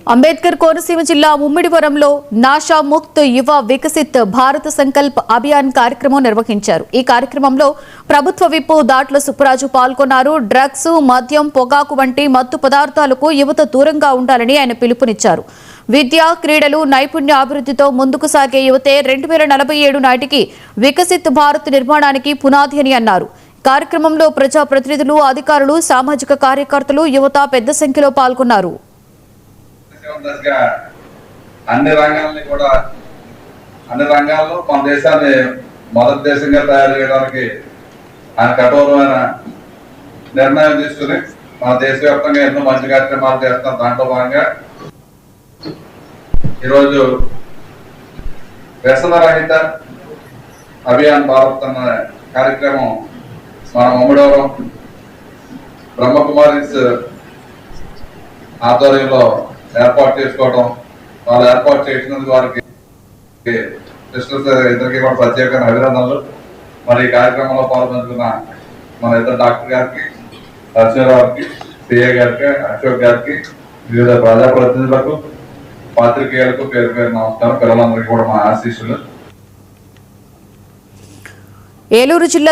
అంబేద్కర్ కోనసీమ జిల్లా ముమ్మిడివరంలో నాషా ముక్త్ యువ వికసిత్ భారత్ సంకల్ప్ అభియాన్ కార్యక్రమం నిర్వహించారు। ఈ కార్యక్రమంలో ప్రభుత్వ విప్ దాట్ల సుబ్బరాజు పాల్గొన్నారు। డ్రగ్స్, మద్యం, పొగాకు వంటి మత్తు పదార్థాలకు యువత దూరంగా ఉండాలని ఆయన పిలుపునిచ్చారు। విద్య, క్రీడలు, నైపుణ్య అభివృద్ధితో ముందుకు సాగే యువతే 2047 నాటికి వికసిత్ భారత్ నిర్మాణానికి పునాది అని అన్నారు। కార్యక్రమంలో ప్రజా ప్రతినిధులు, అధికారులు, సామాజిక కార్యకర్తలు, యువత పెద్ద సంఖ్యలో పాల్గొన్నారు। అన్ని రంగాల్లో మన దేశాన్ని మొదటి దేశంగా తయారు చేయడానికి ఆయన కఠోరమైన నిర్ణయం తీసుకుని మన దేశవ్యాప్తంగా ఎన్నో మంచి కార్యక్రమాలు చేస్తాం। దాంట్లో భాగంగా ఈరోజు వ్యసన రహిత అభియాన్ భారత్ అన్న కార్యక్రమం మన ముమ్మిడివరం బ్రహ్మకుమారీస్ ఆధ్వర్యంలో ఏర్పాటు చేసుకోవడం, వాళ్ళు ఏర్పాటు చేసినందుకు వారికి ఇద్దరికి కూడా ప్రత్యేకమైన అభినందనలు। మరి ఈ కార్యక్రమంలో పాల్గొంటున్న మన ఇద్దరు డాక్టర్ గారికి, గారికి, సిఏ గారికి, అశోక్ గారికి, వివిధ ప్రజాప్రతినిధులకు, పాత్రికేయులకు పేరు పేరు నమస్కారం। పిల్లలందరికీ కూడా మా ఆశీస్సులు। ఏలూరు జిల్లా